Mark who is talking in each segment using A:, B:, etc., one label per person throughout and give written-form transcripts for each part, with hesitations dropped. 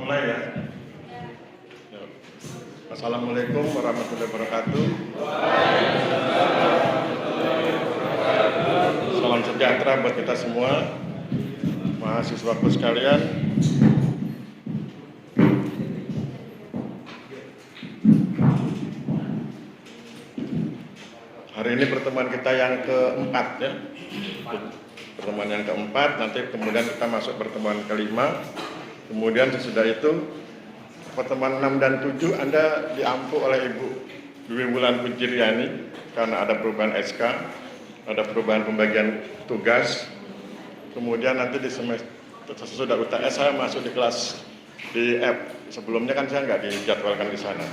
A: Mulai ya. Assalamualaikum warahmatullahi wabarakatuh. Salam sejahtera buat kita semua, mahasiswaku sekalian. Hari ini pertemuan kita yang keempat ya. Pertemuan yang keempat, nanti kemudian kita masuk pertemuan kelima. Kemudian sesudah itu pertemuan 6 dan 7 Anda diampu oleh Ibu Dwi Wulan Pujiryani karena ada perubahan SK, ada perubahan pembagian tugas. Kemudian nanti di semester sesudah UTS saya masuk di kelas di F. Sebelumnya kan saya nggak dijadwalkan di sana.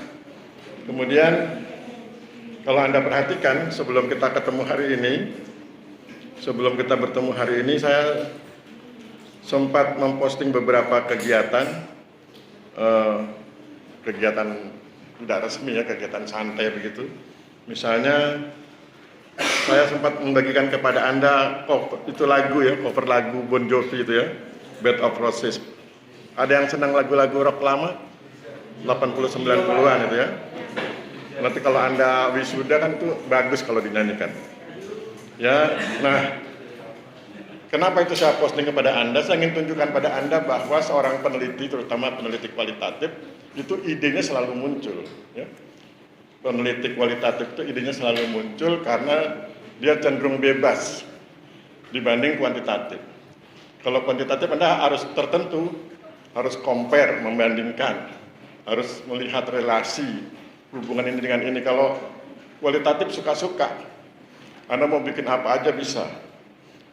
A: Kemudian kalau Anda perhatikan sebelum kita ketemu hari ini, sebelum kita bertemu hari ini saya sempat memposting beberapa kegiatan tidak resmi ya, kegiatan santai begitu. Misalnya saya sempat membagikan kepada Anda itu lagu ya, cover lagu Bon Jovi itu ya, Bed of Roses. Ada yang senang lagu-lagu rock lama 80-90-an itu ya. Nanti kalau Anda wisuda kan itu bagus kalau dinyanyikan. Ya, nah kenapa itu saya posting kepada Anda? Saya ingin tunjukkan pada Anda bahwa seorang peneliti, terutama peneliti kualitatif, itu idenya selalu muncul. Ya. Peneliti kualitatif itu idenya selalu muncul karena dia cenderung bebas dibanding kuantitatif. Kalau kuantitatif Anda harus tertentu, harus compare, membandingkan, harus melihat relasi hubungan ini dengan ini. Kalau kualitatif suka-suka, Anda mau bikin apa aja bisa.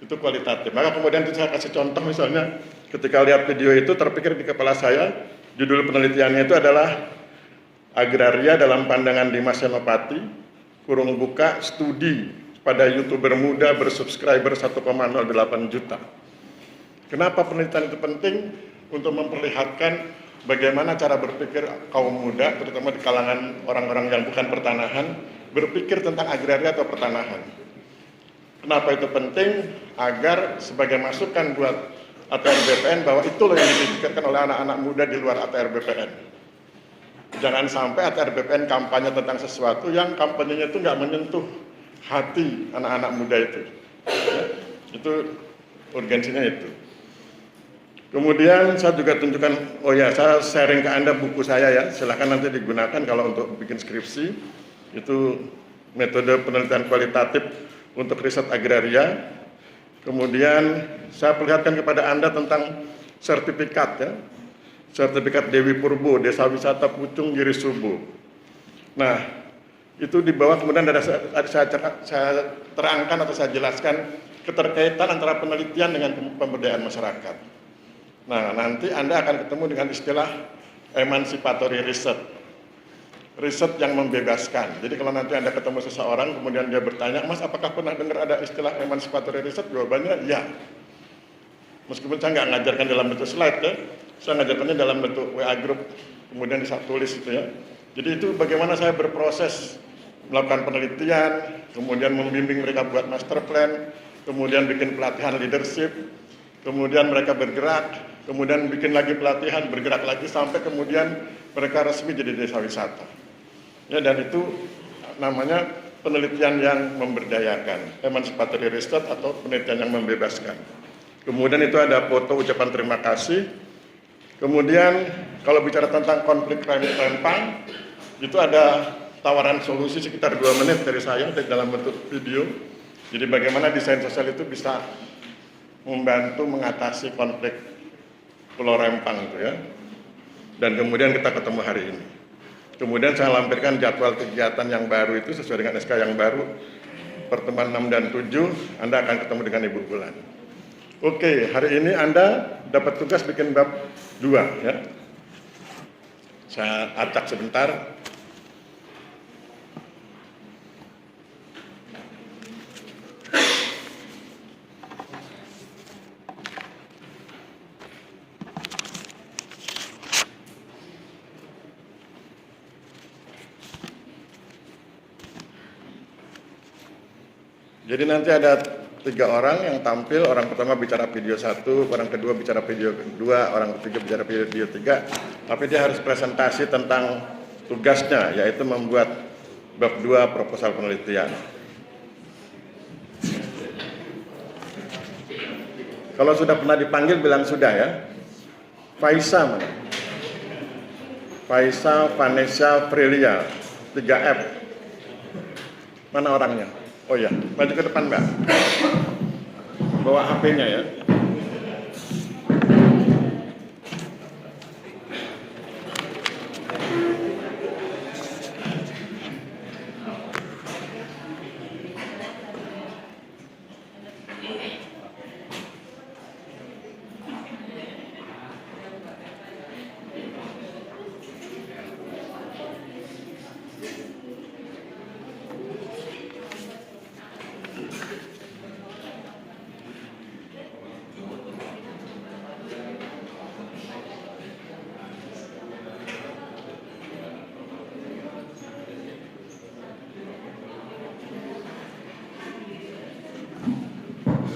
A: Itu kualitatif. Maka kemudian saya kasih contoh, misalnya ketika lihat video itu terpikir di kepala saya, judul penelitiannya itu adalah Agraria dalam Pandangan Dimas Senopati, kurung buka, studi pada YouTuber muda bersubscriber 1,08 juta. Kenapa penelitian itu penting? Untuk memperlihatkan bagaimana cara berpikir kaum muda, terutama di kalangan orang-orang yang bukan pertanahan, berpikir tentang agraria atau pertanahan. Kenapa itu penting? Agar sebagai masukan buat ATR BPN bahwa itu loh yang dipikirkan oleh anak-anak muda di luar ATR BPN. Jangan sampai ATR BPN kampanye tentang sesuatu yang kampanyenya itu nggak menyentuh hati anak-anak muda itu. Ya, itu urgensinya itu. Kemudian saya juga tunjukkan, saya sharing ke Anda buku saya ya, silahkan nanti digunakan kalau untuk bikin skripsi. Itu metode penelitian kualitatif untuk riset agraria. Kemudian saya perlihatkan kepada Anda tentang sertifikat ya, sertifikat Dewi Purbo, Desa Wisata Pucung Giri Subuh. Nah, itu di bawah kemudian saya terangkan atau saya jelaskan keterkaitan antara penelitian dengan pemberdayaan masyarakat. Nah, nanti Anda akan ketemu dengan istilah emancipatory research. Riset yang membebaskan. Jadi kalau nanti Anda ketemu seseorang, kemudian dia bertanya, Mas, apakah pernah dengar ada istilah emancipatory research? Jawabannya, ya. Meskipun saya nggak ngajarkan dalam bentuk slide ya, saya ngajarkannya dalam bentuk WA group, kemudian bisa tulis itu ya. Jadi itu bagaimana saya berproses melakukan penelitian, kemudian membimbing mereka buat master plan, kemudian bikin pelatihan leadership, kemudian mereka bergerak, kemudian bikin lagi pelatihan, bergerak lagi, sampai kemudian mereka resmi jadi desa wisata. Ya, dan itu namanya penelitian yang memberdayakan, emancipatory research atau penelitian yang membebaskan. Kemudian itu ada foto ucapan terima kasih. Kemudian kalau bicara tentang konflik rempang, itu ada tawaran solusi sekitar 2 menit dari saya dalam bentuk video. Jadi bagaimana desain sosial itu bisa membantu mengatasi konflik Pulau Rempang itu ya. Dan kemudian kita ketemu hari ini. Kemudian saya lampirkan jadwal kegiatan yang baru itu sesuai dengan SK yang baru. Pertemuan 6 dan 7 Anda akan ketemu dengan Ibu Bulan. Oke, hari ini Anda dapat tugas bikin bab 2 ya. Saya acak sebentar. Jadi nanti ada 3 orang yang tampil, orang pertama bicara video 1, orang kedua bicara video 2, orang ketiga bicara video 3, tapi dia harus presentasi tentang tugasnya, yaitu membuat bab 2 proposal penelitian. Kalau sudah pernah dipanggil bilang sudah ya. Faisa mana? Faisa, Vanessa, Frelia, 3F. Mana orangnya? Oh ya, maju ke depan Mbak. Bawa HP-nya ya.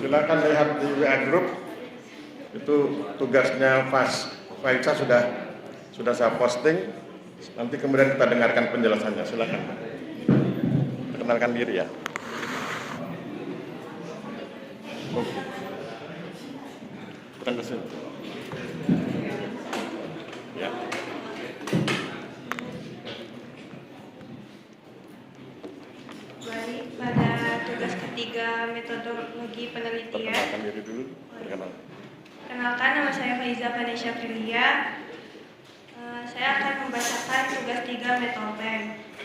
A: Silakan lihat di WA Group, itu tugasnya Faisa sudah saya posting. Nanti kemudian kita dengarkan penjelasannya. Silakan. Perkenalkan diri ya. Oke. Datang ke sini. Ya.
B: Baik, pada tugas ketiga metodologi penelitian.
A: Perkenalkan diri dulu.
B: Kenalkan, nama saya Faiza Vanessa Frelia. Saya akan membacakan tugas 3 metode.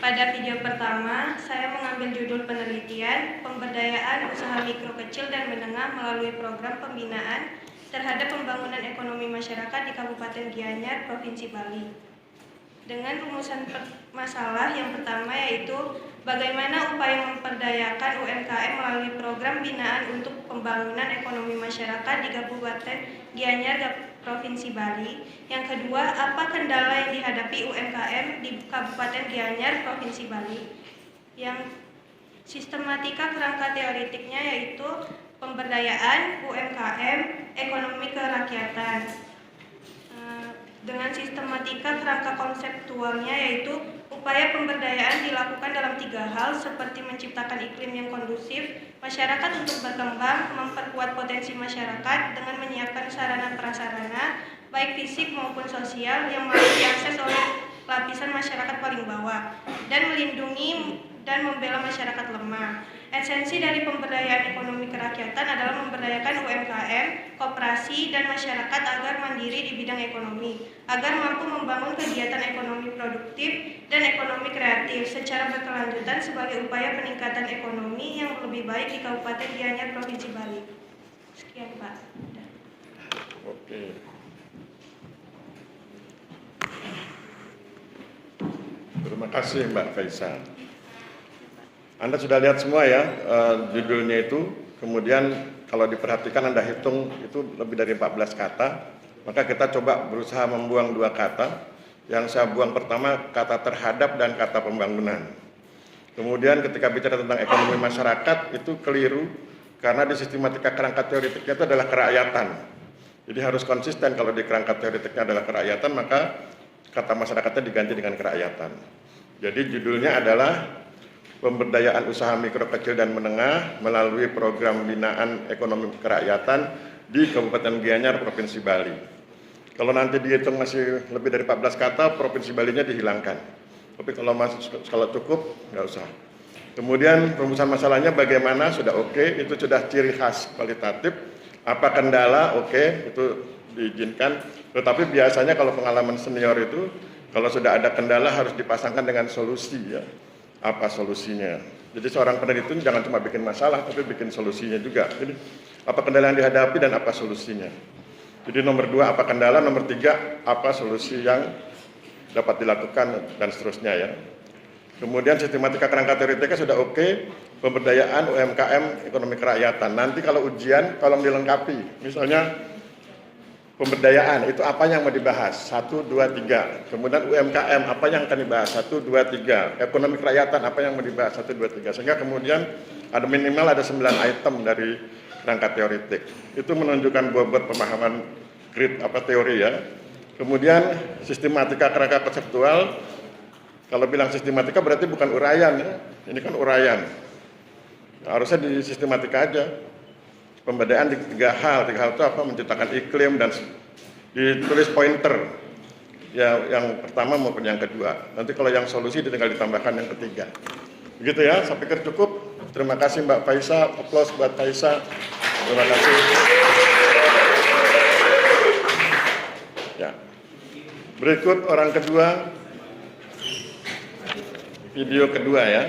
B: Pada video pertama, saya mengambil judul penelitian pemberdayaan usaha mikro kecil dan menengah melalui program pembinaan terhadap pembangunan ekonomi masyarakat di Kabupaten Gianyar, Provinsi Bali. Dengan rumusan masalah yang pertama yaitu bagaimana upaya memperdayakan UMKM melalui program binaan untuk pembangunan ekonomi masyarakat di Kabupaten Gianyar, Provinsi Bali. Yang kedua, apa kendala yang dihadapi UMKM di Kabupaten Gianyar, Provinsi Bali. Yang sistematika kerangka teoritiknya yaitu pemberdayaan UMKM, ekonomi kerakyatan. Dengan sistematika kerangka konseptualnya yaitu upaya pemberdayaan dilakukan dalam 3 hal seperti menciptakan iklim yang kondusif, masyarakat untuk berkembang, memperkuat potensi masyarakat dengan menyiapkan sarana prasarana baik fisik maupun sosial yang mampu diakses oleh lapisan masyarakat paling bawah, dan melindungi dan membela masyarakat lemah. Esensi dari pemberdayaan ekonomi kerakyatan adalah memberdayakan UMKM, koperasi, dan masyarakat agar mandiri di bidang ekonomi, agar mampu membangun kegiatan ekonomi produktif dan ekonomi kreatif secara berkelanjutan sebagai upaya peningkatan ekonomi yang lebih baik di Kabupaten Gianyar, Provinsi Bali. Sekian Pak.
A: Oke. Terima kasih Mbak Faisa. Anda sudah lihat semua ya judulnya itu, kemudian kalau diperhatikan Anda hitung itu lebih dari 14 kata, maka kita coba berusaha membuang 2 kata. Yang saya buang pertama kata terhadap dan kata pembangunan. Kemudian ketika bicara tentang ekonomi masyarakat itu keliru, karena di sistematika kerangka teoritiknya itu adalah kerakyatan. Jadi harus konsisten, kalau di kerangka teoritiknya adalah kerakyatan, maka kata masyarakatnya diganti dengan kerakyatan. Jadi judulnya adalah pemberdayaan usaha mikro kecil dan menengah melalui program binaan ekonomi kerakyatan di Kabupaten Gianyar, Provinsi Bali. Kalau nanti dihitung masih lebih dari 14 kata, Provinsi Balinya dihilangkan. Tapi kalau cukup, nggak usah. Kemudian rumusan masalahnya bagaimana, sudah oke, itu sudah ciri khas kualitatif. Apa kendala, oke, itu diizinkan. Tetapi biasanya kalau pengalaman senior itu, kalau sudah ada kendala harus dipasangkan dengan solusi ya. Apa solusinya? Jadi seorang peneliti jangan cuma bikin masalah, tapi bikin solusinya juga. Jadi apa kendala yang dihadapi dan apa solusinya? Jadi nomor 2 apa kendala, nomor 3 apa solusi yang dapat dilakukan dan seterusnya ya. Kemudian sistematika kerangka teoritiknya sudah oke, pemberdayaan UMKM ekonomi kerakyatan. Nanti kalau ujian tolong dilengkapi. Misalnya pemberdayaan itu apa yang mau dibahas? 1, 2, 3. Kemudian UMKM apa yang akan dibahas? 1, 2, 3. Ekonomi kerakyatan apa yang mau dibahas? 1, 2, 3. Sehingga kemudian ada minimal ada 9 item dari kerangka teoretik. Itu menunjukkan bobot pemahaman teori ya. Kemudian sistematika kerangka konseptual, kalau bilang sistematika berarti bukan uraian ya. Ini kan uraian. Harusnya di sistematika aja. Pembedaan di 3 hal. 3 hal itu apa? Menciptakan iklim dan ditulis pointer. Ya, yang pertama maupun yang kedua. Nanti kalau yang solusi tinggal ditambahkan yang ketiga. Begitu ya, saya pikir cukup. Terima kasih Mbak Faisa, aplaus buat Faisa. Terima kasih. Ya. Berikut orang kedua, video kedua ya.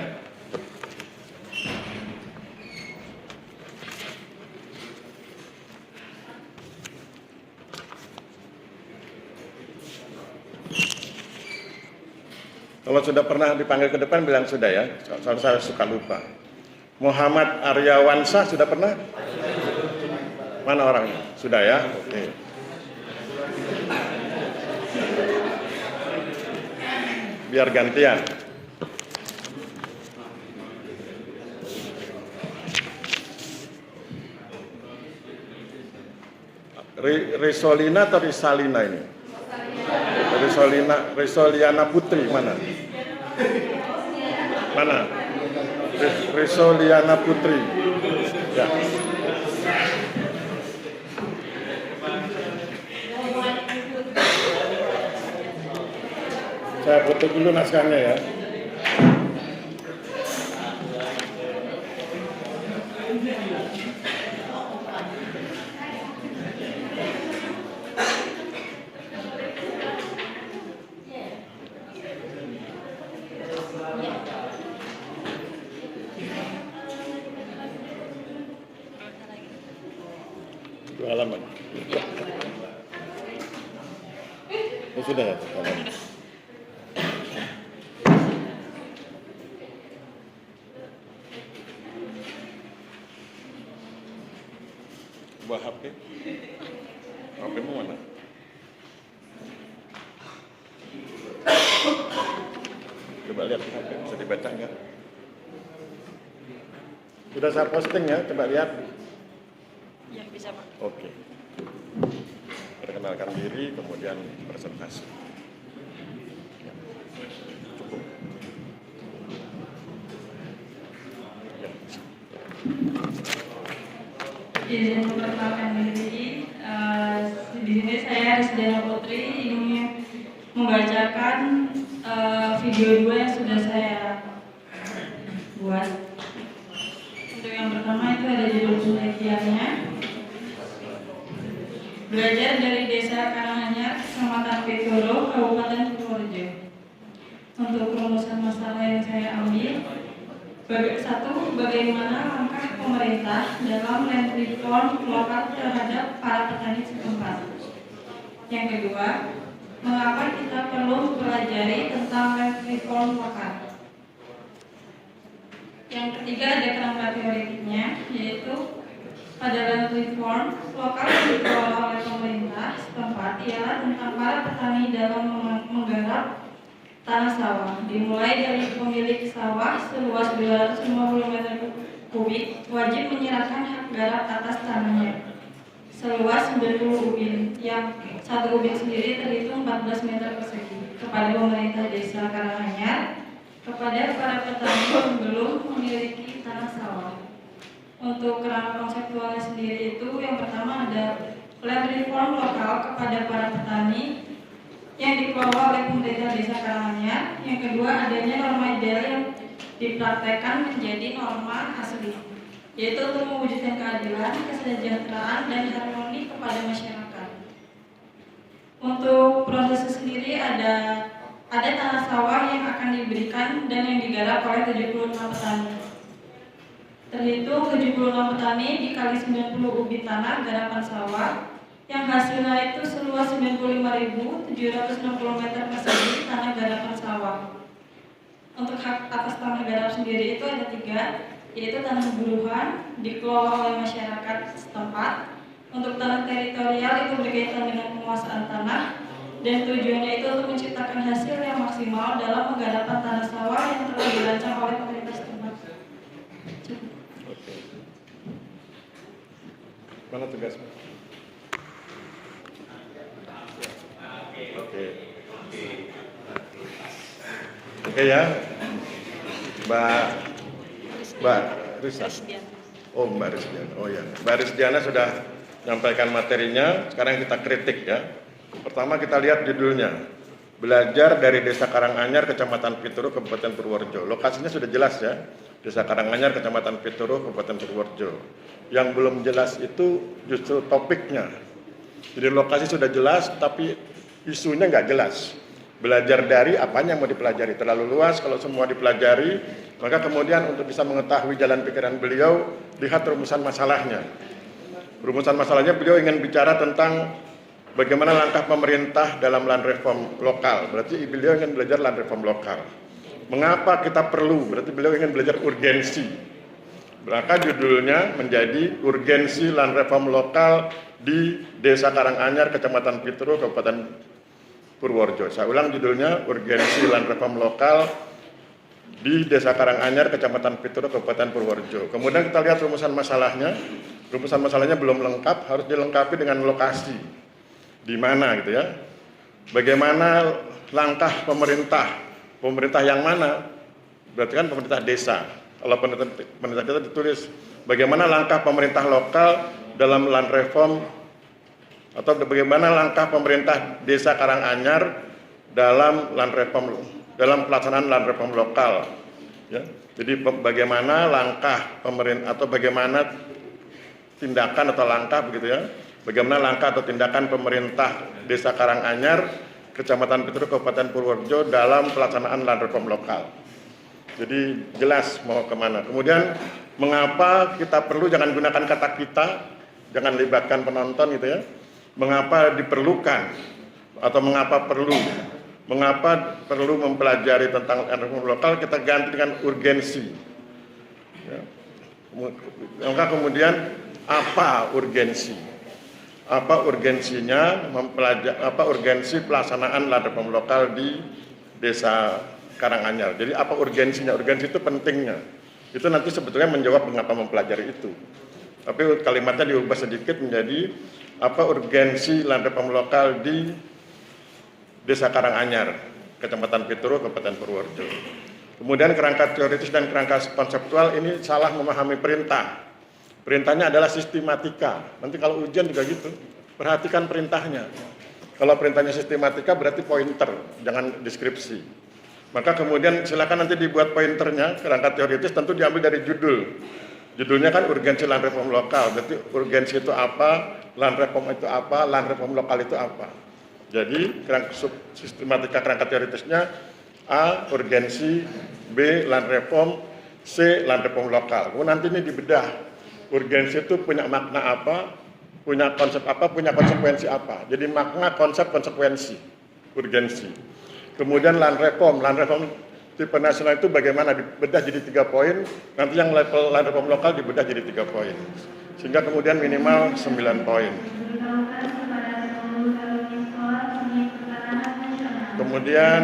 A: Kalau sudah pernah dipanggil ke depan bilang sudah ya, soalnya saya suka lupa. Muhammad Aryawansyah sudah pernah? Mana orangnya? Sudah ya? Oke. Biar gantian. Risolina atau Risalina ini? Risoliana Putri mana? Mana? Risoliana Putri. Ya. Saya foto dulu naskahnya ya. Dua halaman. Oh, sudah ya, halaman. Buah HP. HP-mu mana? Coba lihat HP, bisa dibaca enggak? Sudah saya posting ya, coba lihat.
C: Ya, bisa Pak.
A: Oke. Perkenalkan diri, kemudian presentasi. Ya. Cukup. Ya.
C: Izin memperkenalkan diri. Di sini saya Risdiana Putri ingin membacakan video 2 yang sudah saya buat. Untuk yang pertama itu ada judul penelitiannya. Belajar dari Desa Karanganyar, Kecamatan Petoro, Kabupaten Purworejo. Untuk perumusan masalah yang saya ambil, satu, bagaimana langkah pemerintah dalam land reform lokal terhadap para petani setempat. Yang kedua, mengapa kita perlu mempelajari tentang land reform lokal. Yang ketiga ada kerangka teoretiknya, yaitu pada land reform lokal yang dikelola oleh pemerintah setempat ialah tentang para petani dalam menggarap tanah sawah, dimulai dari pemilik sawah seluas 250 meter kubik wajib menyerahkan hak garap atas tanahnya seluas 90 ubin, yang satu ubin sendiri terhitung 14 meter persegi, kepada pemerintah Desa Karanganyar, kepada para petani yang belum memiliki tanah sawah. Untuk kerangka konseptualnya sendiri itu yang pertama ada land reform lokal kepada para petani yang dikelola oleh pemerintah Desa Karanganyar. Yang kedua, adanya norma ideal yang dipraktekkan menjadi norma asli, yaitu untuk mewujudkan keadilan, kesejahteraan, dan harmoni kepada masyarakat. Untuk proses sendiri ada tanah sawah yang akan diberikan dan yang digarap oleh 76 petani. Terhitung 76 petani dikali 90 ubin tanah garapan sawah, yang hasilnya itu seluas 95.760 meter persegi tanah garapan sawah. Untuk hak atas tanah garap sendiri itu ada 3, yaitu tanah buruhan dikelola oleh masyarakat setempat. Untuk tanah teritorial itu berkaitan dengan penguasaan tanah dan tujuannya itu untuk menciptakan hasil yang maksimal dalam penggarapan tanah sawah yang telah dirancang oleh pemerintah setempat.
A: Mana tugasnya? Oke. Oke ya, Mbak Risa. Oh, Mbak Rizdiana. Oh ya, Mbak Rizdiana sudah menyampaikan materinya. Sekarang kita kritik ya. Pertama kita lihat judulnya. Belajar dari Desa Karanganyar, Kecamatan Pituro, Kabupaten Purworejo. Lokasinya sudah jelas ya. Desa Karanganyar, Kecamatan Pituro, Kabupaten Purworejo. Yang belum jelas itu justru topiknya. Jadi lokasi sudah jelas, tapi isunya nggak jelas. Belajar dari apanya yang mau dipelajari. Terlalu luas, kalau semua dipelajari, maka kemudian untuk bisa mengetahui jalan pikiran beliau, lihat rumusan masalahnya. Rumusan masalahnya beliau ingin bicara tentang bagaimana langkah pemerintah dalam land reform lokal. Berarti beliau ingin belajar land reform lokal. Mengapa kita perlu? Berarti beliau ingin belajar urgensi. Maka judulnya menjadi urgensi land reform lokal di Desa Karanganyar, Kecamatan Pituro, Kabupaten Purworejo. Saya ulang judulnya, urgensi land reform lokal di Desa Karanganyar, Kecamatan Pituro, Kabupaten Purworejo. Kemudian kita lihat rumusan masalahnya. Rumusan masalahnya belum lengkap, harus dilengkapi dengan lokasi. Di mana gitu ya. Bagaimana langkah pemerintah? Pemerintah yang mana? Berarti kan pemerintah desa. Kalau pemerintah desa ditulis bagaimana langkah pemerintah lokal dalam land reform, atau bagaimana langkah pemerintah Desa Karanganyar dalam land reform, dalam pelaksanaan land reform lokal. Ya. Jadi bagaimana langkah pemerintah atau bagaimana tindakan atau langkah begitu ya. Bagaimana langkah atau tindakan pemerintah Desa Karanganyar, Kecamatan Pituro, Kabupaten Purworejo dalam pelaksanaan land reform lokal. Jadi jelas mau kemana. Kemudian mengapa kita perlu, jangan gunakan kata kita, jangan libatkan penonton gitu ya. Mengapa diperlukan atau mengapa perlu mempelajari tentang land reform lokal, kita ganti dengan urgensi. Ya. Maka kemudian apa urgensi? Apa urgensinya urgensi pelaksanaan land reform lokal di Desa Karanganyar. Jadi apa urgensinya? Urgensi itu pentingnya. Itu nanti sebetulnya menjawab mengapa mempelajari itu. Tapi kalimatnya diubah sedikit menjadi apa urgensi land reform lokal di Desa Karanganyar, Kecamatan Pituro, Kabupaten Purworejo. Kemudian kerangka teoritis dan kerangka konseptual ini salah memahami perintah. Perintahnya adalah sistematika. Nanti kalau ujian juga gitu. Perhatikan perintahnya. Kalau perintahnya sistematika berarti pointer, jangan deskripsi. Maka kemudian silakan nanti dibuat pointernya, kerangka teoritis tentu diambil dari judul. Judulnya kan urgensi land reform lokal. Berarti urgensi itu apa, land reform itu apa, land reform lokal itu apa. Jadi sistematika kerangka teoritisnya A, urgensi, B, land reform, C, land reform lokal. Kemudian nanti ini dibedah. Urgensi itu punya makna apa, punya konsep apa, punya konsekuensi apa. Jadi makna, konsep, konsekuensi, urgensi. Kemudian land reform tipe nasional itu bagaimana dibedah jadi 3 poin, nanti yang level land reform lokal dibedah jadi 3 poin. Sehingga kemudian minimal 9 poin. Kemudian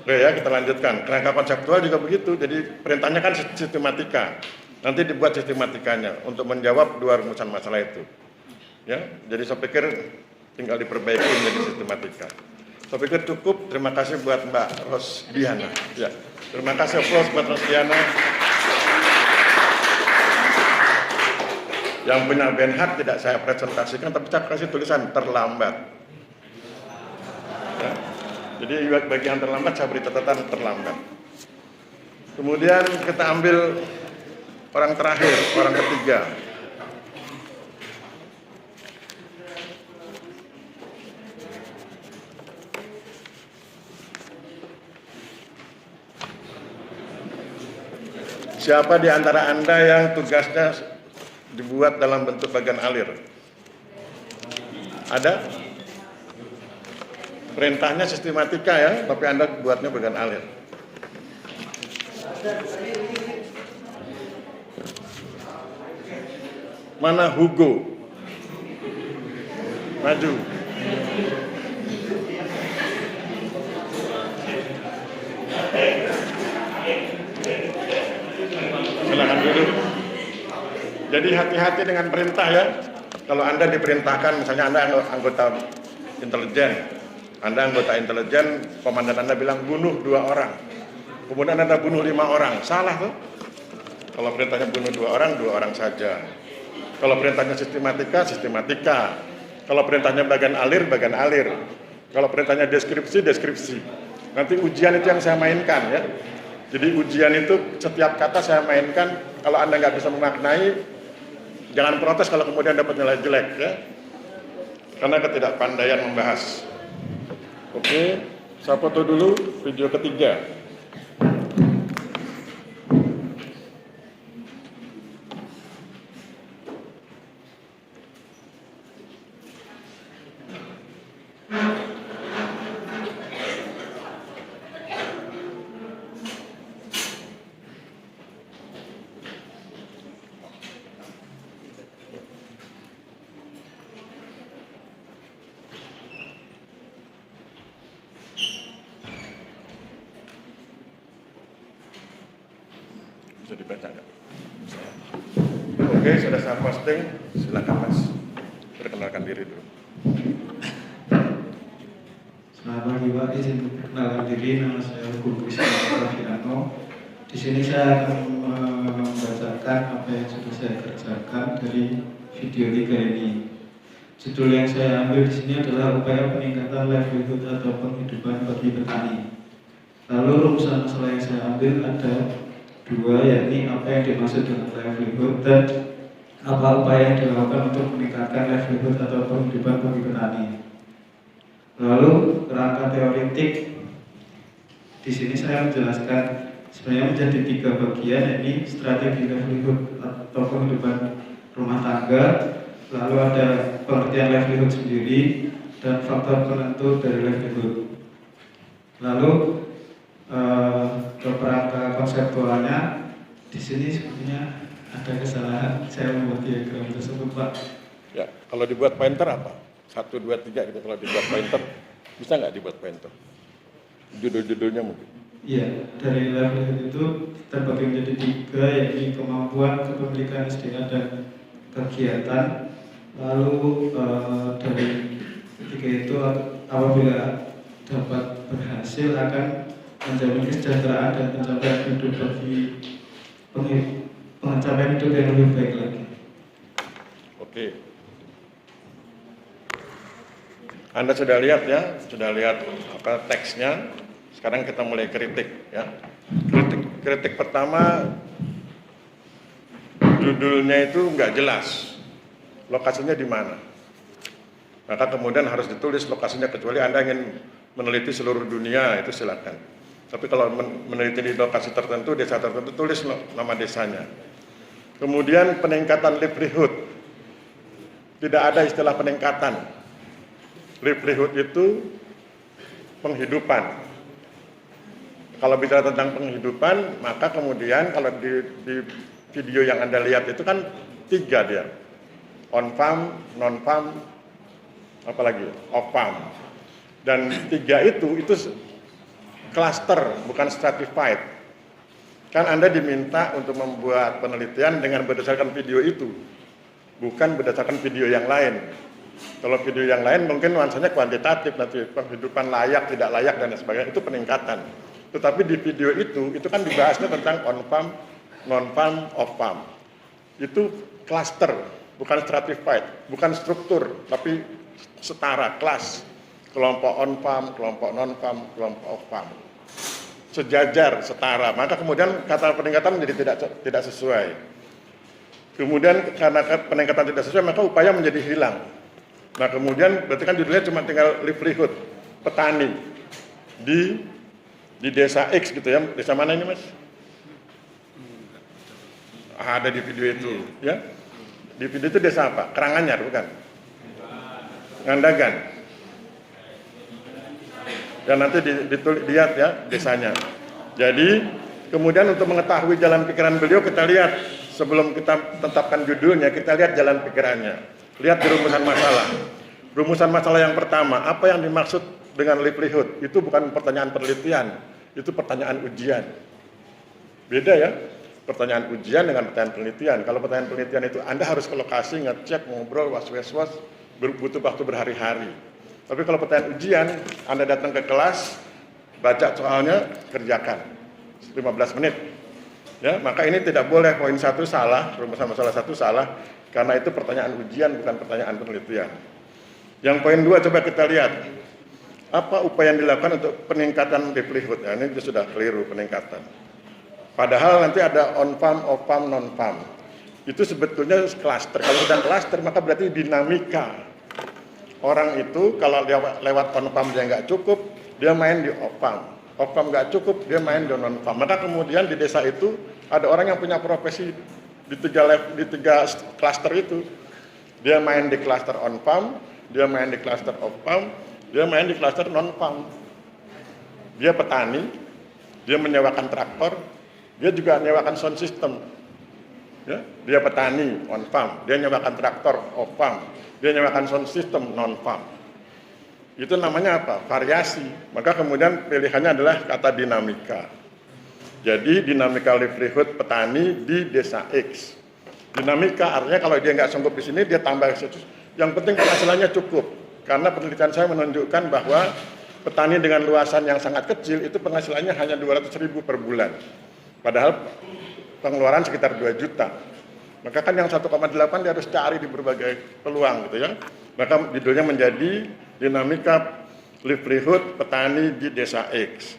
A: Oke ya, kita lanjutkan. Kerangka konseptual juga begitu. Jadi perintahnya kan sistematika. Nanti dibuat sistematikanya untuk menjawab 2 rumusan masalah itu. Ya, jadi saya pikir tinggal diperbaiki menjadi sistematika. Saya pikir cukup. Terima kasih buat Mbak Rosdiana. Ya, terima kasih applause buat Rosdiana. Yang punya benhak tidak saya presentasikan, tapi saya kasih tulisan terlambat. Ya. Jadi bagi yang terlambat saya beri catatan terlambat. Kemudian kita ambil orang terakhir, orang ketiga. Siapa di antara Anda yang tugasnya dibuat dalam bentuk bagan alir? Ada? Perintahnya sistematika ya, tapi Anda buatnya bagan alir. Mana Hugo? Maju. Silakan duduk. Jadi hati-hati dengan perintah ya. Kalau Anda diperintahkan, misalnya Anda anggota intelijen, komandan Anda bilang bunuh 2 orang, kemudian Anda bunuh 5 orang, salah tuh. Kalau perintahnya bunuh 2 orang saja. Kalau perintahnya sistematika, sistematika. Kalau perintahnya bagian alir. Kalau perintahnya deskripsi. Nanti ujian itu yang saya mainkan ya. Jadi ujian itu setiap kata saya mainkan. Kalau Anda nggak bisa memaknai, jangan protes kalau kemudian dapat nilai jelek ya. Karena ketidakpandaian membahas. Oke, saya foto dulu video ketiga. Bisa dibaca nggak? Oke, sudah saya posting. Silakan Mas, perkenalkan diri dulu.
D: Selamat pagi Pak, izin perkenalkan diri, nama saya Hugo Kristianto. Di sini saya akan membacakan apa yang sudah saya kerjakan dari video 3 ini. Judul yang saya ambil di sini adalah upaya peningkatan livelihood atau penghidupan bagi petani. Lalu rumusan masalah yang saya ambil ada 2, yakni apa yang dimaksud dengan livelihood dan apa upaya yang dilakukan untuk meningkatkan livelihood atau penghidupan bagi petani. Lalu kerangka teoretik di sini saya menjelaskan sebenarnya menjadi 3 bagian, yakni strategi livelihood atau penghidupan rumah tangga, lalu ada pengertian livelihood sendiri dan faktor penentu dari livelihood. Lalu ke kerangka konseptualnya di sini sebenarnya ada kesalahan saya membuat diagram tersebut Pak.
A: Ya, kalau dibuat pointer apa? 1, 2, 3 gitu. Kalau dibuat pointer, bisa nggak dibuat pointer? Judul-judulnya mungkin.
D: Iya, dari livelihood itu terbagi menjadi 3, yakni kemampuan, kepemilikan SDA dan kegiatan. Lalu dari 3 itu apabila dapat berhasil akan menjamin kesejahteraan dan pencapaian hidup bagi pencapaian hidup yang lebih baik lagi.
A: Oke. Anda sudah lihat ya, apa teksnya. Sekarang kita mulai kritik ya. Kritik pertama, judulnya itu nggak jelas. Lokasinya di mana? Maka kemudian harus ditulis lokasinya, kecuali Anda ingin meneliti seluruh dunia, itu silakan. Tapi kalau meneliti di lokasi tertentu, desa tertentu, tulis nama desanya. Kemudian peningkatan livelihood. Tidak ada istilah peningkatan. Livelihood itu penghidupan. Kalau bicara tentang penghidupan, maka kemudian kalau di video yang Anda lihat itu kan 3 dia. On farm, non farm, apalagi off farm. Dan 3 itu cluster, bukan stratified. Kan Anda diminta untuk membuat penelitian dengan berdasarkan video itu, bukan berdasarkan video yang lain. Kalau video yang lain mungkin nuansanya kuantitatif, nanti penghidupan layak, tidak layak, dan sebagainya, itu peningkatan. Tetapi di video itu kan dibahasnya tentang on farm, non farm, off farm. Itu cluster, bukan stratified, bukan struktur, tapi setara, kelas. Kelompok on farm, kelompok non farm, kelompok off farm. Sejajar, setara. Maka kemudian kata peningkatan menjadi tidak sesuai. Kemudian karena peningkatan tidak sesuai, maka upaya menjadi hilang. Nah kemudian berarti kan judulnya cuma tinggal livelihood, petani di desa X gitu ya. Desa mana ini Mas? Ada di video itu ya. Di video itu desa apa? Karanganyar bukan? Ngandagan. Dan nanti dilihat ya desanya. Jadi kemudian untuk mengetahui jalan pikiran beliau, kita lihat sebelum kita tetapkan judulnya, kita lihat jalan pikirannya. Lihat di rumusan masalah. Rumusan masalah yang pertama, apa yang dimaksud dengan livelihood? Itu bukan pertanyaan penelitian, itu pertanyaan ujian. Beda ya, pertanyaan ujian dengan pertanyaan penelitian. Kalau pertanyaan penelitian itu Anda harus ke lokasi, ngecek, ngobrol, was-was, butuh waktu berhari-hari. Tapi kalau pertanyaan ujian, Anda datang ke kelas, baca soalnya, kerjakan 15 menit. Ya, maka ini tidak boleh poin 1 salah, rumusan masalah 1 salah, karena itu pertanyaan ujian bukan pertanyaan penelitian. Yang poin 2 coba kita lihat. Apa upaya yang dilakukan untuk peningkatan livelihood? Ya, ini sudah keliru peningkatan. Padahal nanti ada on farm, off farm, non farm. Itu sebetulnya cluster. Kalau sudah cluster maka berarti dinamika. Orang itu kalau lewat on farm dia nggak cukup, dia main di off farm. Off farm nggak cukup, dia main di non farm. Maka kemudian di desa itu ada orang yang punya profesi di tiga cluster itu. Dia main di cluster on farm, dia main di cluster off farm, dia main di cluster non farm. Dia petani, dia menyewakan traktor, dia juga menyewakan sound system. Ya, dia petani on farm, dia menyewakan traktor off farm, dia menyewakan sound system non farm. Itu namanya apa? Variasi. Maka kemudian pilihannya adalah kata dinamika. Jadi dinamika livelihood petani di desa X. Dinamika artinya kalau dia nggak sanggup di sini, dia tambah ke situ. Yang penting penghasilannya cukup. Karena penelitian saya menunjukkan bahwa petani dengan luasan yang sangat kecil itu penghasilannya hanya 200.000 per bulan. Padahal pengeluaran sekitar 2 juta. Maka kan yang 1,8 dia harus cari di berbagai peluang gitu ya. Maka judulnya menjadi dinamika livelihood petani di desa X.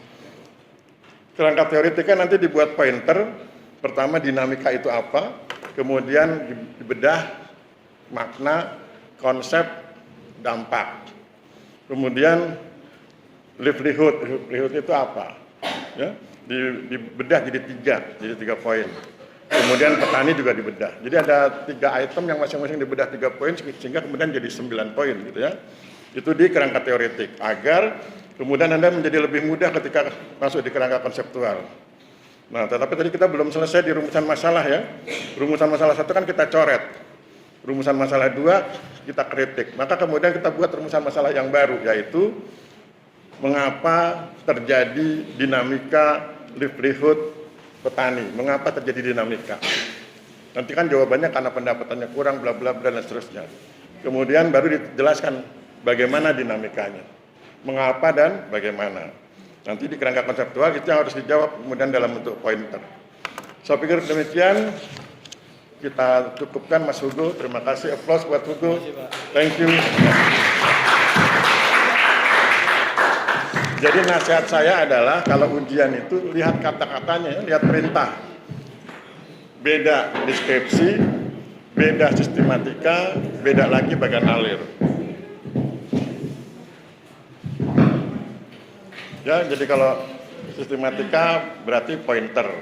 A: Kerangka teoretika nanti dibuat pointer. Pertama dinamika itu apa, kemudian dibedah makna, konsep, dampak. Kemudian livelihood itu apa? Ya, dibedah jadi 3 poin. Kemudian petani juga dibedah. Jadi ada 3 item yang masing-masing dibedah 3 poin sehingga kemudian jadi 9 poin gitu ya. Itu di kerangka teoretik agar kemudian Anda menjadi lebih mudah ketika masuk di kerangka konseptual. Nah, tetapi tadi kita belum selesai di rumusan masalah ya. Rumusan masalah 1 kan kita coret. Rumusan masalah 2 kita kritik. Maka kemudian kita buat rumusan masalah yang baru yaitu mengapa terjadi dinamika livelihood petani, mengapa terjadi dinamika. Nanti kan jawabannya karena pendapatannya kurang, bla bla bla dan seterusnya. Kemudian baru dijelaskan bagaimana dinamikanya, mengapa dan bagaimana. Nanti di kerangka konseptual itu yang harus dijawab kemudian dalam bentuk pointer. Saya pikir demikian, kita cukupkan Mas Hugo. Terima kasih, applause buat Hugo. Thank you. Jadi nasihat saya adalah kalau ujian itu lihat kata-katanya, lihat perintah. Beda deskripsi, beda sistematika, beda lagi bagian alir. Ya, jadi kalau sistematika berarti pointer.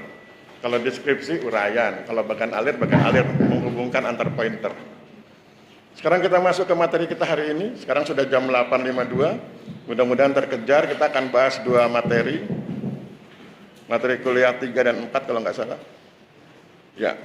A: Kalau deskripsi uraian, kalau bagian alir menghubungkan antar pointer. Sekarang kita masuk ke materi kita hari ini. Sekarang sudah jam 8.52. Mudah-mudahan terkejar, kita akan bahas 2 materi. Materi kuliah 3 dan 4 kalau nggak salah. Ya.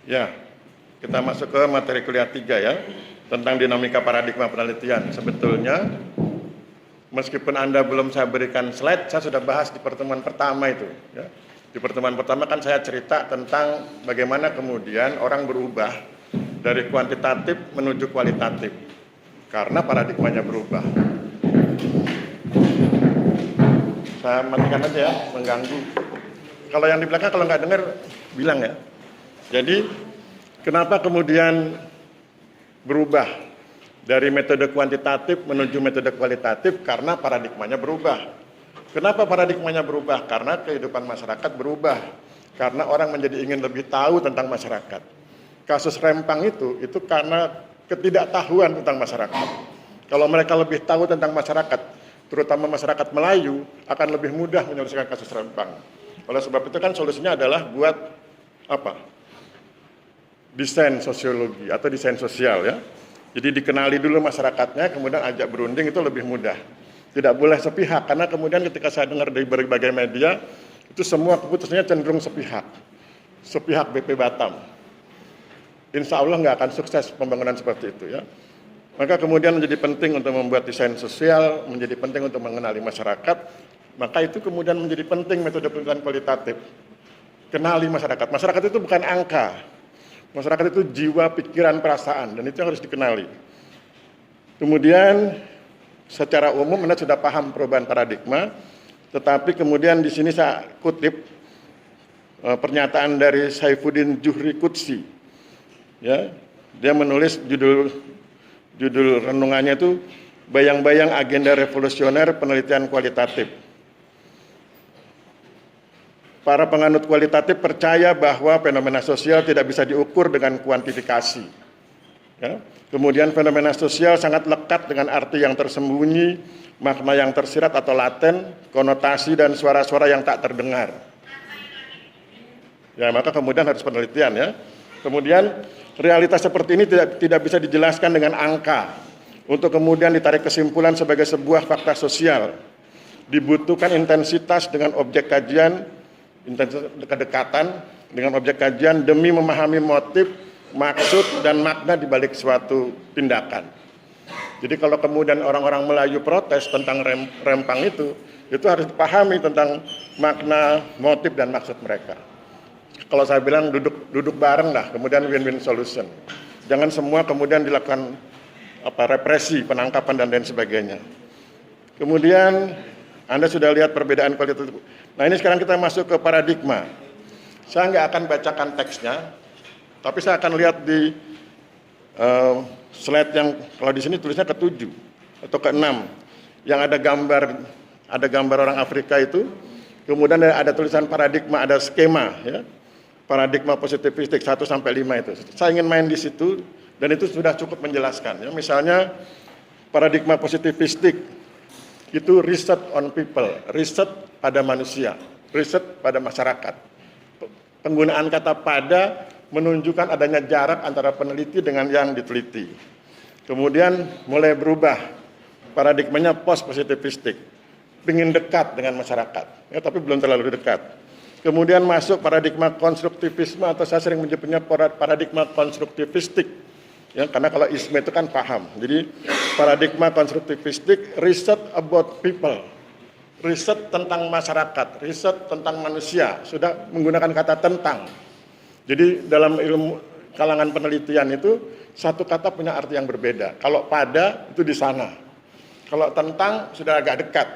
A: Ya, kita masuk ke materi kuliah 3 ya, tentang dinamika paradigma penelitian. Sebetulnya, meskipun Anda belum saya berikan slide, saya sudah bahas di pertemuan pertama itu. Ya. Di pertemuan pertama kan saya cerita tentang bagaimana kemudian orang berubah dari kuantitatif menuju kualitatif, karena paradigmanya berubah. Saya matikan aja ya, mengganggu. Kalau yang di belakang kalau nggak dengar, bilang ya. Jadi, kenapa kemudian berubah dari metode kuantitatif menuju metode kualitatif? Karena paradigmanya berubah. Kenapa paradigmanya berubah? Karena kehidupan masyarakat berubah. Karena orang menjadi ingin lebih tahu tentang masyarakat. Kasus Rempang itu karena ketidaktahuan tentang masyarakat. Kalau mereka lebih tahu tentang masyarakat, terutama masyarakat Melayu, akan lebih mudah menyelesaikan kasus Rempang. Oleh sebab itu kan solusinya adalah buat apa? Desain sosiologi atau desain sosial ya. Jadi dikenali dulu masyarakatnya, kemudian ajak berunding itu lebih mudah. Tidak boleh sepihak, karena kemudian ketika saya dengar dari berbagai media, itu semua keputusannya cenderung sepihak. Sepihak BP Batam. Insya Allah nggak akan sukses pembangunan seperti itu ya. Maka kemudian menjadi penting untuk membuat desain sosial, menjadi penting untuk mengenali masyarakat, maka itu kemudian menjadi penting metode penelitian kualitatif. Kenali masyarakat. Masyarakat itu bukan angka. Masyarakat itu jiwa, pikiran, perasaan, dan itu harus dikenali. Kemudian secara umum Anda sudah paham perubahan paradigma, tetapi kemudian di sini saya kutip pernyataan dari Saifuddin Juhri Qudsi. Ya, dia menulis judul renungannya itu Bayang-bayang Agenda Revolusioner Penelitian Kualitatif. Para penganut kualitatif percaya bahwa fenomena sosial tidak bisa diukur dengan kuantifikasi. Ya. Kemudian fenomena sosial sangat lekat dengan arti yang tersembunyi, makna yang tersirat atau laten, konotasi dan suara-suara yang tak terdengar. Ya, maka kemudian harus penelitian ya. Kemudian realitas seperti ini tidak bisa dijelaskan dengan angka. Untuk kemudian ditarik kesimpulan sebagai sebuah fakta sosial. Dibutuhkan intensitas dengan objek kajian, kedekatan dengan objek kajian demi memahami motif, maksud, dan makna di balik suatu tindakan. Jadi kalau kemudian orang-orang Melayu protes tentang rempang itu harus dipahami tentang makna, motif, dan maksud mereka. Kalau saya bilang duduk bareng lah, kemudian win-win solution. Jangan semua kemudian dilakukan represi, penangkapan, dan lain sebagainya. Kemudian Anda sudah lihat perbedaan kualitatif. Nah ini sekarang kita masuk ke paradigma. Saya nggak akan bacakan teksnya, tapi saya akan lihat di slide yang kalau di sini tulisnya ke-7 atau ke-6, yang ada gambar orang Afrika itu, kemudian ada tulisan paradigma, ada skema, ya, paradigma positivistik 1 sampai 5 itu. Saya ingin main di situ dan itu sudah cukup menjelaskan. Ya. Misalnya paradigma positivistik itu riset on people, riset pada manusia, riset pada masyarakat. Penggunaan kata pada menunjukkan adanya jarak antara peneliti dengan yang diteliti. Kemudian mulai berubah paradigmanya post positivistik, ingin dekat dengan masyarakat, ya, tapi belum terlalu dekat. Kemudian masuk paradigma konstruktivisme atau saya sering menyebutnya paradigma konstruktivistik. Ya, karena kalau isme itu kan paham. Jadi paradigma konstruktivistik, riset about people, riset tentang masyarakat, riset tentang manusia, sudah menggunakan kata tentang. Jadi dalam ilmu kalangan penelitian itu satu kata punya arti yang berbeda. Kalau pada itu di sana, kalau tentang sudah agak dekat.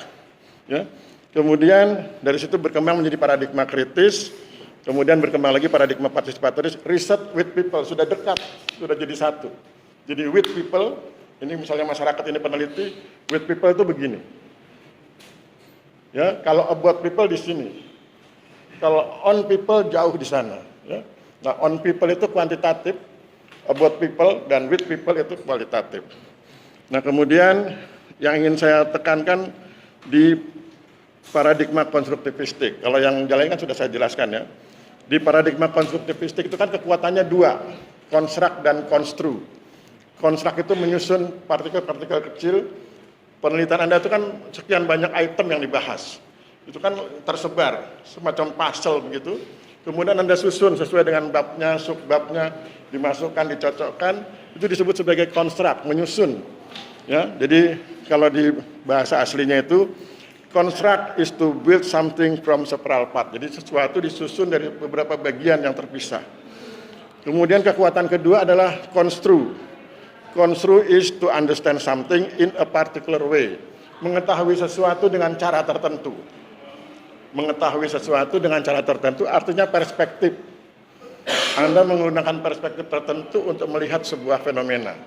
A: Ya. Kemudian dari situ berkembang menjadi paradigma kritis. Kemudian berkembang lagi paradigma partisipatoris, riset with people, sudah dekat, sudah jadi satu. Jadi with people, ini misalnya masyarakat ini peneliti, with people itu begini. Ya, kalau about people di sini. Kalau on people jauh di sana, ya. Nah, on people itu kuantitatif, about people dan with people itu kualitatif. Nah, kemudian yang ingin saya tekankan di paradigma konstruktivistik. Kalau yang jalan kan sudah saya jelaskan ya. Di paradigma konstruktivistik itu kan kekuatannya dua, konstruk dan konstru. Konstruk itu menyusun partikel-partikel kecil. Penelitian Anda itu kan sekian banyak item yang dibahas. Itu kan tersebar, semacam puzzle begitu. Kemudian Anda susun sesuai dengan babnya, subbabnya, dimasukkan, dicocokkan. Itu disebut sebagai konstruk, menyusun. Ya, jadi kalau di bahasa aslinya itu, construct is to build something from several part. Jadi sesuatu disusun dari beberapa bagian yang terpisah. Kemudian kekuatan kedua adalah construe. Construe is to understand something in a particular way. Mengetahui sesuatu dengan cara tertentu. Mengetahui sesuatu dengan cara tertentu artinya perspektif. Anda menggunakan perspektif tertentu untuk melihat sebuah fenomena.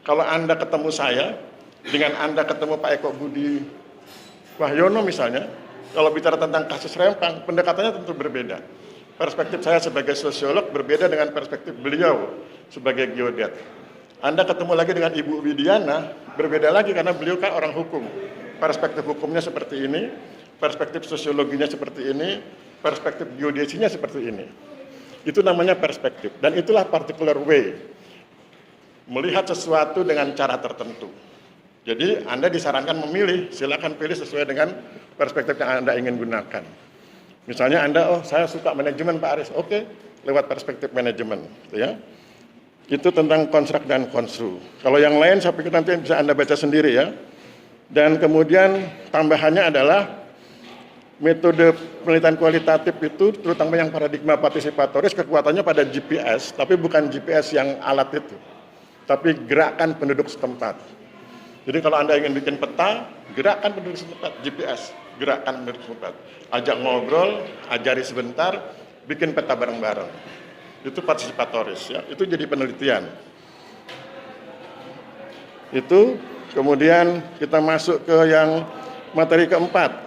A: Kalau Anda ketemu saya, dengan Anda ketemu Pak Eko Budi Wahyono misalnya, kalau bicara tentang kasus rempang, pendekatannya tentu berbeda. Perspektif saya sebagai sosiolog berbeda dengan perspektif beliau sebagai geodet. Anda ketemu lagi dengan Ibu Widiana, berbeda lagi karena beliau kan orang hukum. Perspektif hukumnya seperti ini, perspektif sosiologinya seperti ini, perspektif geodesinya seperti ini. Itu namanya perspektif, dan itulah particular way, melihat sesuatu dengan cara tertentu. Jadi Anda disarankan memilih, silakan pilih sesuai dengan perspektif yang Anda ingin gunakan. Misalnya Anda, saya suka manajemen Pak Aris, oke, lewat perspektif manajemen, gitu ya. Itu tentang konstruk dan konstru. Kalau yang lain saya pikir nanti bisa Anda baca sendiri ya. Dan kemudian tambahannya adalah metode penelitian kualitatif itu, terutama yang paradigma partisipatoris, kekuatannya pada GPS, tapi bukan GPS yang alat itu, tapi gerakan penduduk setempat. Jadi kalau Anda ingin bikin peta, gerakan penduduk setempat, GPS, gerakan penduduk setempat. Ajak ngobrol, ajari sebentar, bikin peta bareng-bareng. Itu partisipatoris ya, itu jadi penelitian. Itu kemudian kita masuk ke yang materi keempat.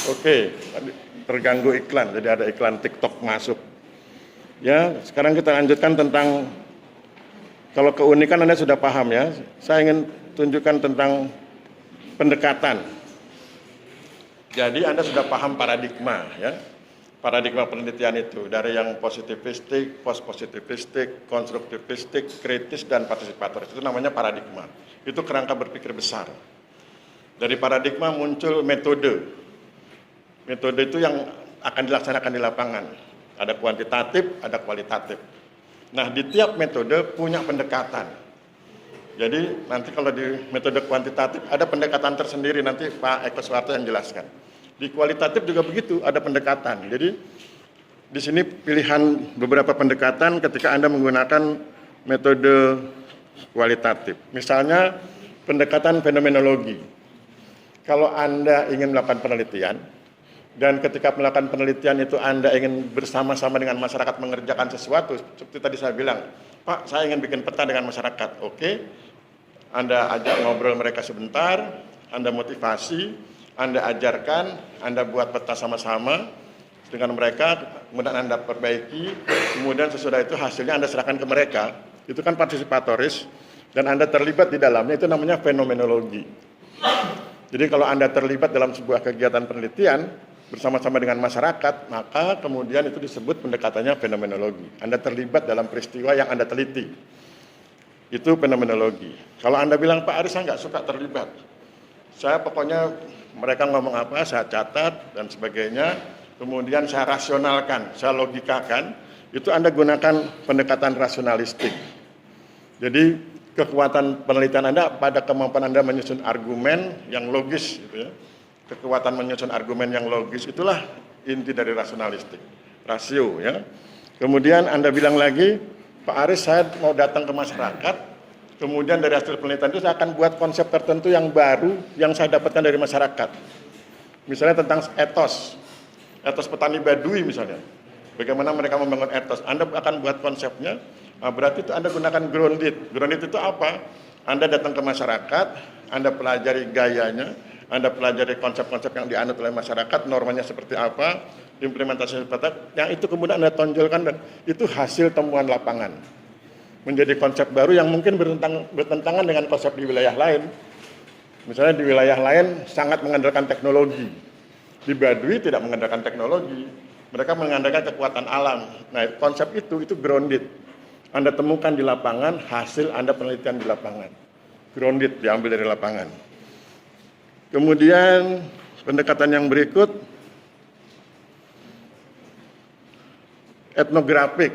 A: Oke, terganggu iklan, jadi ada iklan TikTok masuk. Ya, sekarang kita lanjutkan tentang, kalau keunikan Anda sudah paham ya. Saya ingin tunjukkan tentang pendekatan. Jadi Anda sudah paham paradigma ya. Paradigma penelitian itu dari yang positivistik, post-positivistik, konstruktivistik, kritis dan partisipatoris. Itu namanya paradigma. Itu kerangka berpikir besar. Dari paradigma muncul metode. Metode itu yang akan dilaksanakan di lapangan. Ada kuantitatif, ada kualitatif. Nah, di tiap metode punya pendekatan. Jadi nanti kalau di metode kuantitatif ada pendekatan tersendiri, nanti Pak Eko Suwarto yang jelaskan. Di kualitatif juga begitu, ada pendekatan. Jadi di sini pilihan beberapa pendekatan ketika Anda menggunakan metode kualitatif. Misalnya pendekatan fenomenologi. Kalau Anda ingin melakukan penelitian, dan ketika melakukan penelitian itu Anda ingin bersama-sama dengan masyarakat mengerjakan sesuatu, seperti tadi saya bilang, Pak, saya ingin bikin peta dengan masyarakat. Oke, Anda ajak ngobrol mereka sebentar, Anda motivasi, Anda ajarkan, Anda buat peta sama-sama dengan mereka, kemudian Anda perbaiki, kemudian sesudah itu hasilnya Anda serahkan ke mereka. Itu kan partisipatoris, dan Anda terlibat di dalamnya, itu namanya fenomenologi. Jadi kalau Anda terlibat dalam sebuah kegiatan penelitian, bersama-sama dengan masyarakat, maka kemudian itu disebut pendekatannya fenomenologi. Anda terlibat dalam peristiwa yang Anda teliti. Itu fenomenologi. Kalau Anda bilang, Pak Aris, saya nggak suka terlibat. Saya pokoknya mereka ngomong apa, saya catat dan sebagainya, kemudian saya rasionalkan, saya logikakan, itu Anda gunakan pendekatan rasionalistik. Jadi kekuatan penelitian Anda pada kemampuan Anda menyusun argumen yang logis, gitu ya. Kekuatan menyusun argumen yang logis, itulah inti dari rasionalistik, rasio ya. Kemudian Anda bilang lagi, Pak Aris, saya mau datang ke masyarakat, kemudian dari hasil penelitian itu saya akan buat konsep tertentu yang baru yang saya dapatkan dari masyarakat. Misalnya tentang etos petani Baduy misalnya, bagaimana mereka membangun etos. Anda akan buat konsepnya, berarti itu Anda gunakan grounded. Grounded itu apa? Anda datang ke masyarakat, Anda pelajari gayanya, Anda pelajari konsep-konsep yang dianut oleh masyarakat, normanya seperti apa, implementasi seperti apa, yang itu kemudian Anda tonjolkan, dan itu hasil temuan lapangan. Menjadi konsep baru yang mungkin bertentangan dengan konsep di wilayah lain. Misalnya di wilayah lain sangat mengandalkan teknologi. Di Baduy tidak mengandalkan teknologi. Mereka mengandalkan kekuatan alam. Nah, konsep itu grounded. Anda temukan di lapangan, hasil Anda penelitian di lapangan. Grounded, diambil dari lapangan. Kemudian pendekatan yang berikut, etnografik.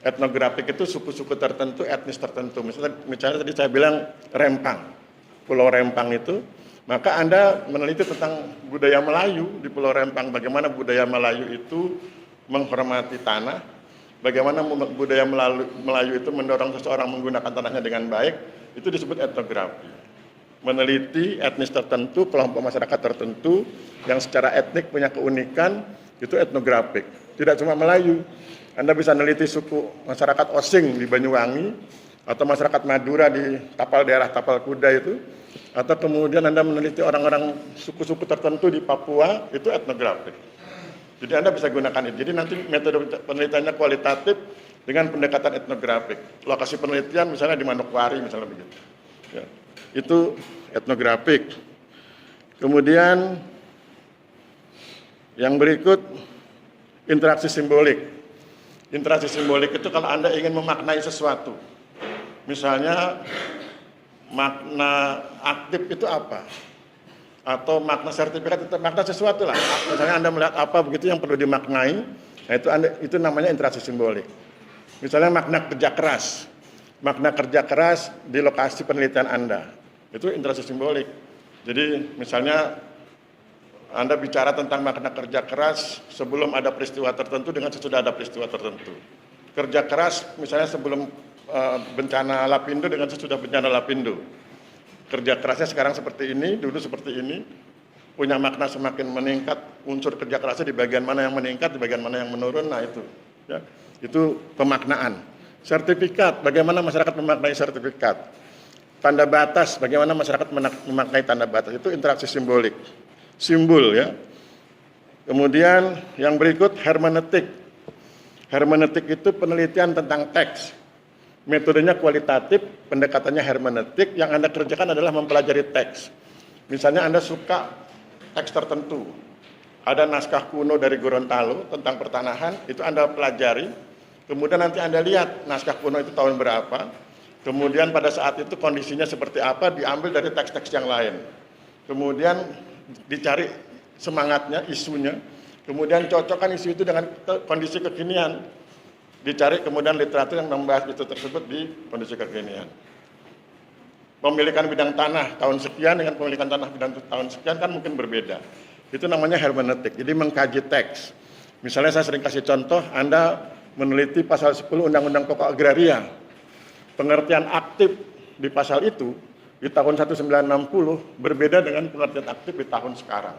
A: Etnografik itu suku-suku tertentu, etnis tertentu. Misalnya tadi saya bilang Rempang, Pulau Rempang itu Maka Anda meneliti tentang budaya Melayu di Pulau Rempang, bagaimana budaya Melayu itu menghormati tanah, bagaimana budaya Melayu itu mendorong seseorang menggunakan tanahnya dengan baik, itu disebut etnografi. Meneliti etnis tertentu, kelompok masyarakat tertentu yang secara etnik punya keunikan, itu etnografik. Tidak cuma Melayu, Anda bisa meneliti suku masyarakat Osing di Banyuwangi, atau masyarakat Madura di daerah Tapal Kuda itu, atau kemudian Anda meneliti orang-orang suku-suku tertentu di Papua, itu etnografik. Jadi Anda bisa gunakan itu. Jadi nanti metode penelitiannya kualitatif dengan pendekatan etnografik. Lokasi penelitian misalnya di Manokwari misalnya begitu. Ya. Itu etnografik. Kemudian yang berikut interaksi simbolik. Interaksi simbolik itu kalau Anda ingin memaknai sesuatu. Misalnya makna aktif itu apa? Atau makna sertifikat itu makna sesuatu lah. Misalnya Anda melihat apa begitu yang perlu dimaknai, nah itu namanya interaksi simbolik. Misalnya makna kerja keras. Makna kerja keras di lokasi penelitian Anda. Itu interaksi simbolik. Jadi misalnya Anda bicara tentang makna kerja keras sebelum ada peristiwa tertentu dengan sesudah ada peristiwa tertentu. Kerja keras misalnya sebelum bencana Lapindo dengan sesudah bencana Lapindo. Kerja kerasnya sekarang seperti ini, dulu seperti ini, punya makna semakin meningkat, unsur kerja kerasnya di bagian mana yang meningkat, di bagian mana yang menurun, nah itu. Ya, itu pemaknaan. Sertifikat, bagaimana masyarakat memaknai sertifikat. Tanda batas, bagaimana masyarakat memaknai tanda batas, itu interaksi simbolik. Simbol ya. Kemudian yang berikut hermeneutik. Hermeneutik itu penelitian tentang teks. Metodenya kualitatif, pendekatannya hermeneutik, yang Anda kerjakan adalah mempelajari teks. Misalnya Anda suka teks tertentu, ada naskah kuno dari Gorontalo tentang pertanahan, itu Anda pelajari, kemudian nanti Anda lihat naskah kuno itu tahun berapa, kemudian pada saat itu kondisinya seperti apa, diambil dari teks-teks yang lain. Kemudian dicari semangatnya, isunya, kemudian cocokkan isu itu dengan kondisi kekinian. Dicari kemudian literatur yang membahas itu tersebut di kondisi kekinian. Pemilikan bidang tanah tahun sekian dengan pemilikan tanah bidang tahun sekian kan mungkin berbeda. Itu namanya hermeneutik, jadi mengkaji teks. Misalnya saya sering kasih contoh, Anda meneliti pasal 10 Undang-Undang Pokok Agraria. Pengertian aktif di pasal itu di tahun 1960 berbeda dengan pengertian aktif di tahun sekarang.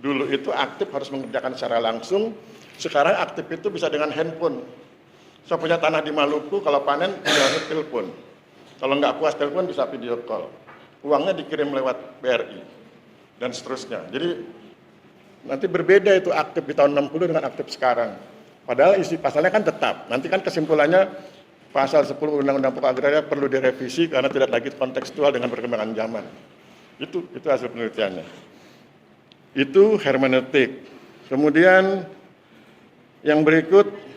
A: Dulu itu aktif harus mengerjakan secara langsung, sekarang aktif itu bisa dengan handphone. Saya punya tanah di Maluku, kalau panen bisa telepon. Kalau nggak puas telepon bisa video call. Uangnya dikirim lewat BRI dan seterusnya. Jadi nanti berbeda itu aktif di tahun 60 dengan aktif sekarang. Padahal isi pasalnya kan tetap. Nanti kan kesimpulannya pasal 10 Undang-Undang Pokok Agraria perlu direvisi karena tidak lagi kontekstual dengan perkembangan zaman. Itu hasil penelitiannya. Itu hermeneutik. Kemudian yang berikut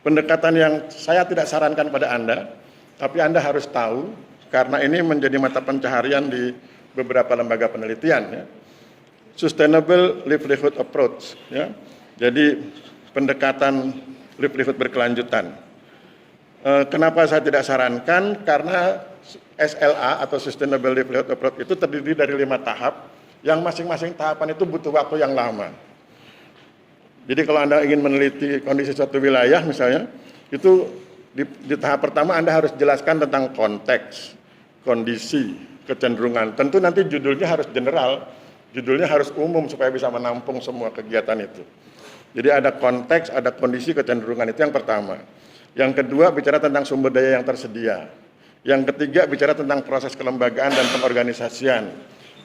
A: pendekatan yang saya tidak sarankan pada Anda, tapi Anda harus tahu karena ini menjadi mata pencaharian di beberapa lembaga penelitian. Ya. Sustainable livelihood approach. Ya. Jadi pendekatan livelihood berkelanjutan. Kenapa saya tidak sarankan? Karena SLA atau Sustainable Livelihood Approach itu terdiri dari 5 tahap, yang masing-masing tahapan itu butuh waktu yang lama. Jadi kalau Anda ingin meneliti kondisi suatu wilayah misalnya, itu di tahap pertama Anda harus jelaskan tentang konteks, kondisi, kecenderungan. Tentu nanti judulnya harus general, judulnya harus umum supaya bisa menampung semua kegiatan itu. Jadi ada konteks, ada kondisi, kecenderungan, itu yang pertama. Yang kedua bicara tentang sumber daya yang tersedia. Yang ketiga bicara tentang proses kelembagaan dan pengorganisasian.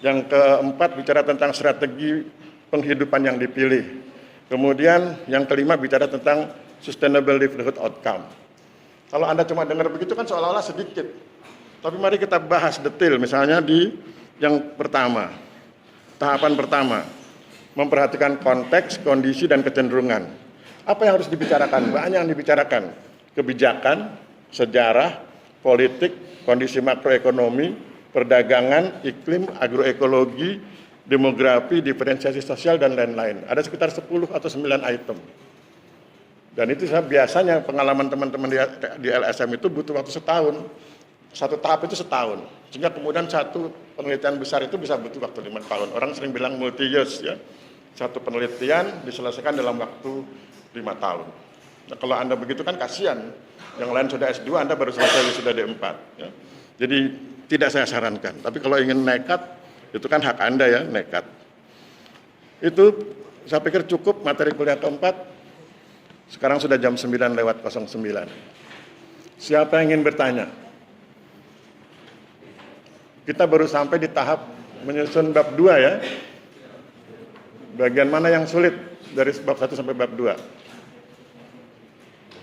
A: Yang keempat bicara tentang strategi penghidupan yang dipilih. Kemudian yang kelima bicara tentang sustainable livelihood outcome. Kalau Anda cuma dengar begitu kan seolah-olah sedikit. Tapi mari kita bahas detail, misalnya di yang pertama. Tahapan pertama, memperhatikan konteks, kondisi, dan kecenderungan. Apa yang harus dibicarakan? Banyak yang dibicarakan. Kebijakan, sejarah, politik, kondisi makroekonomi, perdagangan, iklim, agroekologi, demografi, diferensiasi sosial, dan lain-lain. Ada sekitar 10 atau 9 item. Dan itu biasanya pengalaman teman-teman di LSM itu butuh waktu setahun. Satu tahap itu setahun. Sehingga kemudian satu penelitian besar itu bisa butuh waktu 5 tahun. Orang sering bilang multi-years ya. Satu penelitian diselesaikan dalam waktu 5 tahun. Nah, kalau Anda begitu kan kasihan. Yang lain sudah S2, Anda baru selesai sudah D4. Ya. Jadi tidak saya sarankan. Tapi kalau ingin nekat, itu kan hak Anda ya, nekat. Itu saya pikir cukup materi kuliah keempat. Sekarang sudah jam 9:09. Siapa yang ingin bertanya? Kita baru sampai di tahap menyusun bab 2 ya. Bagian mana yang sulit dari bab 1 sampai bab 2?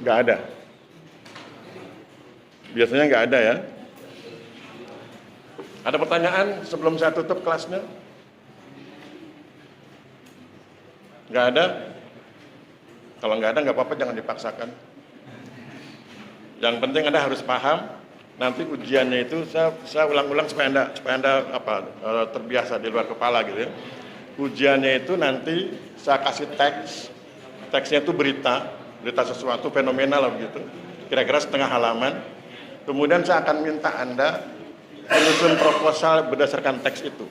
A: Nggak ada. Biasanya nggak ada ya. Ada pertanyaan sebelum saya tutup kelasnya? Nggak ada? Kalau nggak ada nggak apa-apa, jangan dipaksakan. Yang penting Anda harus paham. Nanti ujiannya itu saya ulang-ulang supaya anda terbiasa di luar kepala gitu ya. Ujiannya itu nanti saya kasih teksnya itu berita sesuatu fenomenal begitu, kira-kira setengah halaman. Kemudian saya akan minta Anda menyusun proposal berdasarkan teks itu.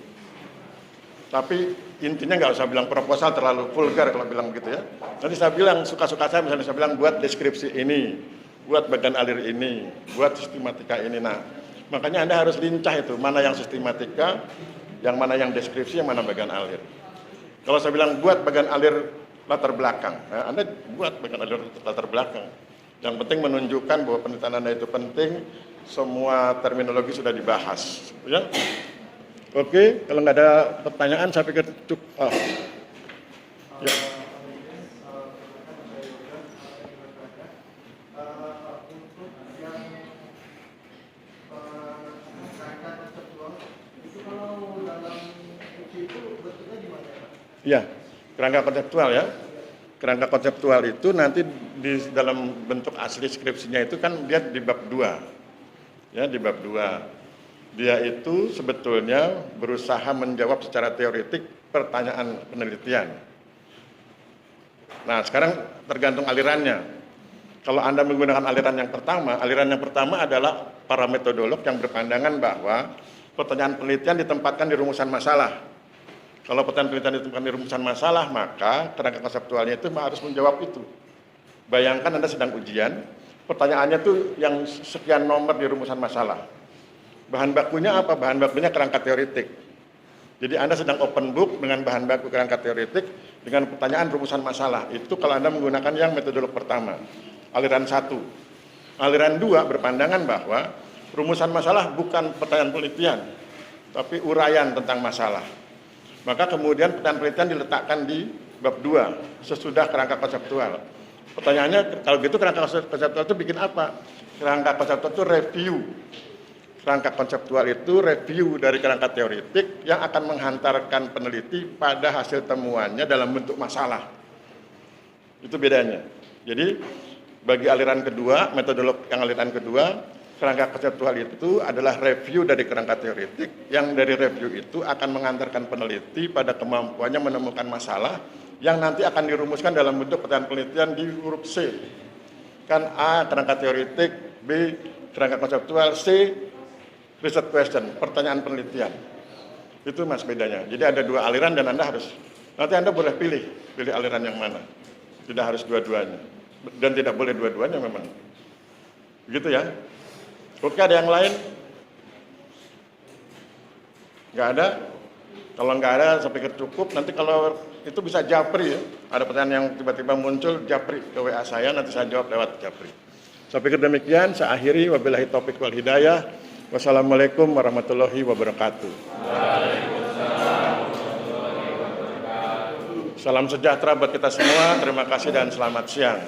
A: Tapi intinya nggak usah bilang proposal, terlalu vulgar kalau bilang begitu ya. Nanti saya bilang suka-suka saya, misalnya saya bilang buat deskripsi ini, buat bagian alir ini, buat sistematika ini. Nah, makanya Anda harus lincah itu, mana yang sistematika, yang mana yang deskripsi, yang mana bagian alir. Kalau saya bilang buat bagian alir latar belakang, nah, Anda buat bagian alir latar belakang. Yang penting menunjukkan bahwa penelitian Anda itu penting, semua terminologi sudah dibahas. Ya? Oke, kalau nggak ada pertanyaan, saya pikir cukup. Oh. Ya. Ya, kerangka konseptual ya. Kerangka konseptual itu nanti di dalam bentuk asli skripsinya itu kan dia di bab 2. Ya, di bab 2. Dia itu sebetulnya berusaha menjawab secara teoretik pertanyaan penelitian. Nah, sekarang tergantung alirannya. Kalau Anda menggunakan aliran yang pertama adalah para metodolog yang berpandangan bahwa pertanyaan penelitian ditempatkan di rumusan masalah. Kalau pertanyaan penelitian ditempatkan di rumusan masalah, maka kerangka konseptualnya itu harus menjawab itu. Bayangkan Anda sedang ujian, pertanyaannya tuh yang sekian nomor di rumusan masalah. Bahan bakunya apa? Bahan bakunya kerangka teoretik. Jadi Anda sedang open book dengan bahan baku kerangka teoretik dengan pertanyaan rumusan masalah. Itu kalau Anda menggunakan yang metodolog pertama, aliran 1. Aliran 2 berpandangan bahwa rumusan masalah bukan pertanyaan penelitian, tapi uraian tentang masalah. Maka kemudian pertanyaan penelitian diletakkan di bab 2 sesudah kerangka konseptual. Pertanyaannya, kalau gitu kerangka konseptual itu bikin apa? Kerangka konseptual itu review. Kerangka konseptual itu review dari kerangka teoretik yang akan menghantarkan peneliti pada hasil temuannya dalam bentuk masalah. Itu bedanya. Jadi bagi aliran kedua, metodolog yang aliran kedua, kerangka konseptual itu adalah review dari kerangka teoretik, yang dari review itu akan mengantarkan peneliti pada kemampuannya menemukan masalah yang nanti akan dirumuskan dalam bentuk pertanyaan penelitian di huruf C. Kan A, kerangka teoretik, B, kerangka konseptual, C, research question, pertanyaan penelitian. Itu mas bedanya. Jadi ada 2 aliran dan Anda harus, nanti Anda boleh pilih aliran yang mana. Tidak harus dua-duanya. Dan tidak boleh dua-duanya memang. Begitu ya. Oke, ada yang lain? Nggak ada? Kalau nggak ada, saya pikir cukup. Nanti kalau itu bisa japri ya. Ada pertanyaan yang tiba-tiba muncul, japri ke WA saya, nanti saya jawab lewat japri. Saya pikir demikian, saya akhiri. Wabillahi taufiq wal hidayah. Wassalamualaikum warahmatullahi wabarakatuh. Salam sejahtera buat kita semua. Terima kasih dan selamat siang.